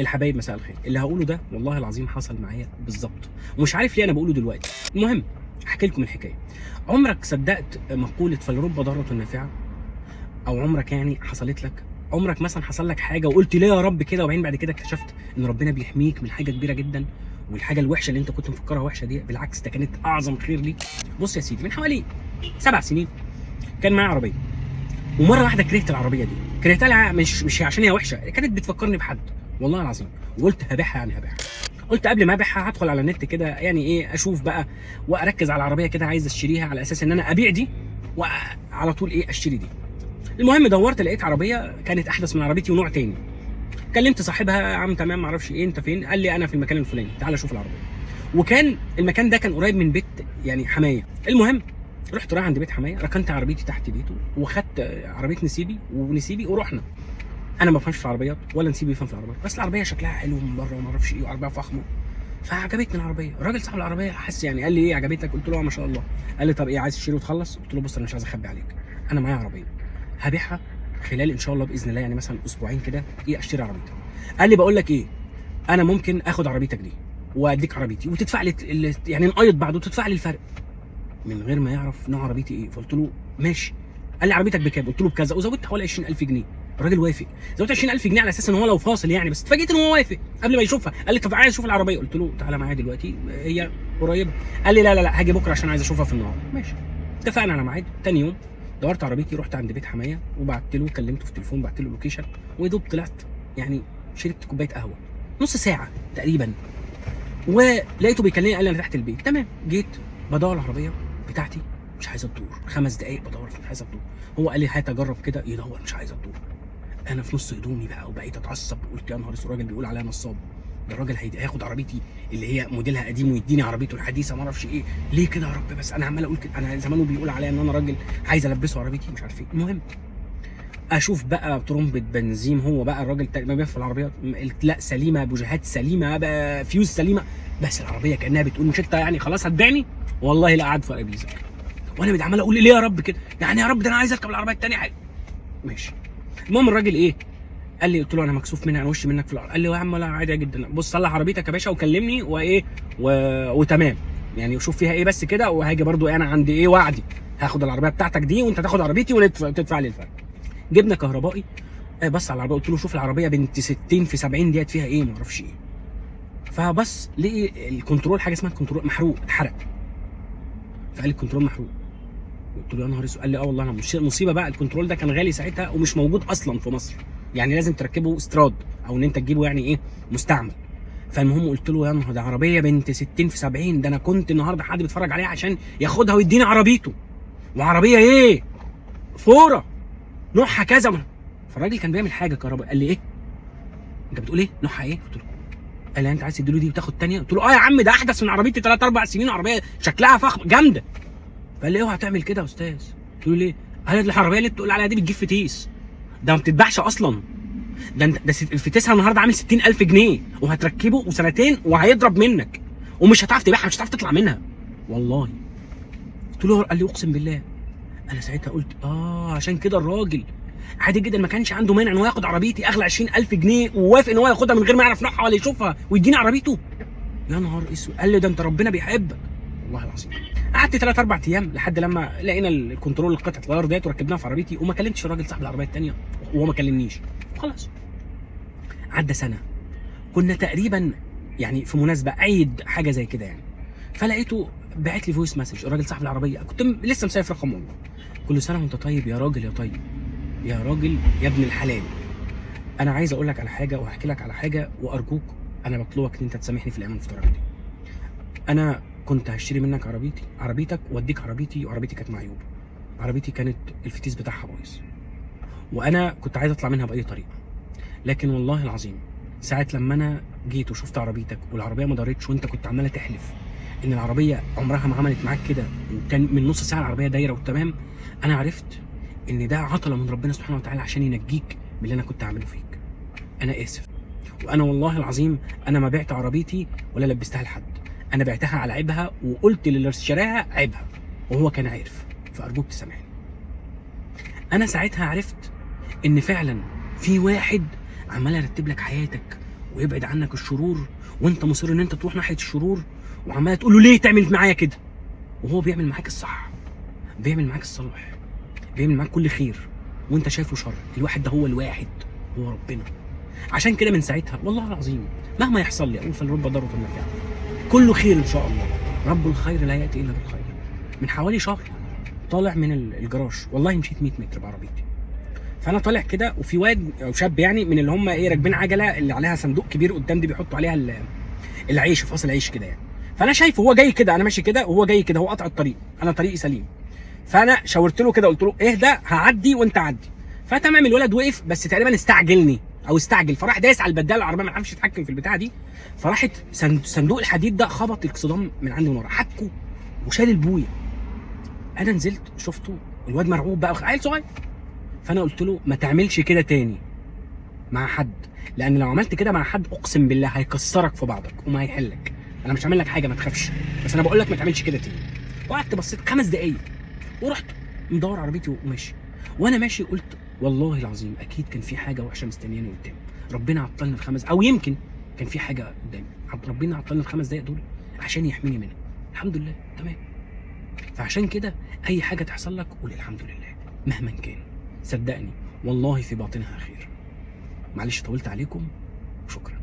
الحبايب مساء الخير، اللي هقوله ده والله العظيم حصل معايا بالظبط، ومش عارف ليه انا بقوله دلوقتي. المهم احكي لكم الحكايه. عمرك صدقت مقوله فلرب ضاره نافعه؟ او عمرك يعني حصلت لك، عمرك مثلا حصل لك حاجه وقلت ليه يا رب كده، وبعدين بعد كده اكتشفت ان ربنا بيحميك من حاجه كبيره جدا، والحاجه الوحشه اللي انت كنت مفكرها وحشه دي بالعكس ده كانت اعظم خير ليك؟ بص يا سيدي، من حوالي 7 سنين كان معايا عربيه، ومره واحده كرهت العربيه دي. كرهتها مش عشان هي وحشه، كانت بتفكرني بحد والله العظيم، وقلت هبيعها يعني هبيعها. قلت قبل ما ابيعها هدخل على النت كده يعني ايه اشوف بقى واركز على العربيه كده، عايز اشتريها على اساس ان انا ابيع دي وعلى طول ايه اشتري دي. المهم دورت لقيت عربيه كانت احدث من عربيتي ونوع تاني. كلمت صاحبها، يا عم تمام معرفش ايه انت فين، قال لي انا في المكان الفلاني تعالى شوف العربيه. وكان المكان ده كان قريب من بيت يعني حمايه. المهم رحت رايح عند بيت حمايه، ركنت عربيتي تحت بيته وخدت عربيه نسيبي ورحنا. انا ما بفهمش في العربيات ولا نسيبي يفهم في العربيات، بس العربيه شكلها حلو من بره وما اعرفش ايه، وعربيه فخمه فعجبتني العربيه. الراجل صاحب العربيه حس يعني، قال لي ايه عجبتك؟ قلت له ما شاء الله. قال لي طب ايه عايز تشتري وتخلص؟ قلت له بص انا مش عايز اخبي عليك، انا معايا عربيه هبيعها خلال ان شاء الله باذن الله، يعني مثلا اسبوعين كده ايه اشتري عربيتك. قال لي بقول لك ايه، انا ممكن اخد عربيتك دي واديك عربيتي وتدفع لي يعني نقيض بعض وتدفع لي الفرق، من غير ما يعرف نوع عربيتي ايه. فقلت له ماشي. قال لي عربيتك بكام؟ قلت له بكذا، وزودت حوالي 20000 جنيه. الراجل وافق، زودت 20000 جنيه على اساس ان هو لو فاصل يعني، بس اتفاجئت ان هو وافق قبل ما يشوفها. قال لي طب عايز اشوف العربيه؟ قلت له تعالى معايا دلوقتي هي قريبه. قال لي لا هاجي بكره عشان عايز اشوفها في النهار. ماشي، اتفقنا على ميعاد. تاني يوم دورت عربيتي، رحت عند بيت حمايه وبعت له، كلمته في التليفون، بعت له اللوكيشن، ويدوب طلعت يعني شربت كوبايه قهوه نص ساعه تقريبا، ولقيته بيكلمني قال لي انا تحت البيت. تمام، جيت بدور العربيه بتاعتي مش عايزه تدور، 5 دقايق بدور مش عايزه تدور. هو قال لي هات اجرب كده، يدور مش عايزه تدور. انا في نص هدومي بقى وبقيت اتعصب، قلت يا نهار اسود، الراجل بيقول عليا نصاب، ده الراجل هياخد عربيتي اللي هي موديلها قديم ويديني عربيته الحديثه ما اعرفش ايه. ليه كده يا رب؟ بس انا عمال اقول كده، انا زمانه بيقول عليا ان انا راجل عايز البسه عربيتي مش عارف ايه. المهم اشوف بقى ترمبه بنزين، هو بقى الراجل ما بيفهم في العربيات، لا سليمه، بوجهات سليمه بقى، فيوز سليمه، بس العربيه كانها بتقول مش انت يعني خلاص هتبيعني؟ والله لا قعد في ابيزك. وانا عمال اقول ليه يا رب كده يعني، يا رب ده انا عايز اركب العربيه الثانيه حاجه. ماشي. المهم الراجل ايه قال لي، قلت له انا مكسوف منك، انا وش منك في الارض. قال لي يا عم لا عادي جدا، بص صلح عربيتك يا باشا وكلمني وايه وتمام يعني، وشوف فيها ايه بس كده، وهاجي برضو انا عندي ايه وعدي، هاخد العربيه بتاعتك دي وانت تاخد عربيتي وتدفع لي الفرق. جبنا كهربائي، بص على العربيه، قلت له شوف العربيه بنت 60 في 70 ديت فيها ايه ما اعرفش ايه. فبص لقي الكنترول حاجه اسمها الكنترول محروق اتحرق، فقال لي الكنترول محروق. قلت له يا نهار اسود. قال لي اه والله انا مصيبه بقى، الكنترول ده كان غالي ساعتها ومش موجود اصلا في مصر، يعني لازم تركبه استراد او ان انت تجيبه يعني ايه مستعمل. فالمهم قلت له يا نهار، ده عربيه بنت 60 في 70، ده انا كنت النهارده حد بيتفرج عليها عشان ياخدها ويديني عربيته، وعربيه ايه فوره نوعها كذا. فالراجل كان بيعمل حاجه كهرباء. قال لي ايه انت بتقول ايه نوعها ايه؟ قلت له، قال لي انت عايز تديله دي وتاخد ثانيه؟ قلت له اه يا عم ده احدث من عربيتي 3 4 سنين، عربيه شكلها فخم جامده. فقال لي اوعى تعمل كده يا استاذ. قلت له ليه؟ قال لي العربيه اللي بتقول عليها دي بتجيب فتيس، ده ما بتتباعش اصلا، ده انت ده الفتيسها النهارده عامل 60000 جنيه، وهتركبه وسنتين وهيضرب منك ومش هتعرف تبيعها، مش هتعرف تطلع منها والله. قلت له، قال لي اقسم بالله. انا ساعتها قلت عشان كده الراجل عادي جدا ما كانش عنده مانع ان هو ياخد عربيتي اغلى 20000 جنيه، ووافق ان هو ياخدها من غير ما يعرف نوعها ولا يشوفها ويديني عربيته. يا نهار اسود. قال لي ده انت ربنا بيحبك والله العظيم. قعدت 3 4 ايام لحد لما لقينا الكنترول قطعه الغيار ديت وركبناها في عربيتي، وما كلمتش الراجل صاحب العربيه الثانيه وهو ما كلمنيش وخلاص. عدى سنه، كنا تقريبا يعني في مناسبه عيد حاجه زي كده يعني، فلقيته باعت لي فويس مسج الراجل صاحب العربيه، كنت لسه مسافر رقم والله. كل سنه وانت طيب يا راجل، يا طيب يا راجل يا ابن الحلال. انا عايز اقول لك على حاجه وهحكي لك على حاجه، وارجوك انا بطلبك ان انت تسامحني في الايام المفترجه دي. انا كنت هشتري منك عربيتك واديك عربيتي، وعربيتي كانت معيوبه، عربيتي كانت الفتيس بتاعها بايظ، وانا كنت عايز اطلع منها باي طريقه. لكن والله العظيم ساعه لما انا جيت وشفت عربيتك والعربيه ما دارتش، وانت كنت عماله تحلف ان العربيه عمرها ما عملت معاك كده، وكان من نص ساعه العربيه دايره والتمام، انا عرفت ان ده عطله من ربنا سبحانه وتعالى عشان ينجيك من اللي انا كنت عامله فيك. انا اسف. وانا والله العظيم انا ما بعت عربيتي ولا لبستها لحد، انا بعتها على عيبها وقلت للي اشتراها عيبها وهو كان عارف، فارجوك تسامحني. انا ساعتها عرفت ان فعلا في واحد عمال يرتب لك حياتك ويبعد عنك الشرور، وانت مصر ان انت تروح ناحيه الشرور، وعمال تقول له ليه تعمل معايا كده، وهو بيعمل معاك الصح، بيعمل معاك الصلاح، بيعمل معاك كل خير، وانت شايفه شر. الواحد ده هو الواحد، هو ربنا. عشان كده من ساعتها والله العظيم مهما يحصل لي اقول فلرب ضارة نافعة، كله خير ان شاء الله، رب الخير لا ياتي الا بالخير. من حوالي شهر طالع من الجراج، والله مشيت 100 متر بعربيتي، فانا طالع كده وفي واد او شاب يعني من اللي هم ايه راكبين عجله اللي عليها صندوق كبير قدام دي بيحطوا عليها العيش، فاصل عيش كده يعني. فانا شايفه هو جاي كده، انا ماشي كده وهو جاي كده، هو قطع الطريق، انا طريقي سليم. فانا شاورت له كده قلت له اهدى هعدي وانت عدي. فتمام الولد وقف بس تقريبا استعجلني او استعجل، فراح دايس على البدال العربيه، ما عرفش يتحكم في البتاعه دي، فراحت صندوق الحديد ده خبط الاكسدام من عندي من ورا، حكه وشال البويه. انا نزلت شفته الواد مرعوب بقى، عيل صغير. فانا قلت له ما تعملش كده تاني مع حد، لان لو عملت كده مع حد اقسم بالله هيكسرك في بعضك وما هيحلك. انا مش هعمل لك حاجه ما تخافش، بس انا بقول لك ما تعملش كده تاني. وقعدت بصيت 5 دقايق ورحت مدور عربيتي وماشي. وانا ماشي قلت والله العظيم اكيد كان في حاجه وحشه مستنياني قدام، ربنا عطلني الخمس، او يمكن كان في حاجه قدامي، ربنا عطلني ال5 دقايق دول عشان يحميني منها. الحمد لله تمام. فعشان كده اي حاجه تحصل لك قول الحمد لله مهما كان، صدقني والله في باطنها خير. معلش طولت عليكم، شكرا.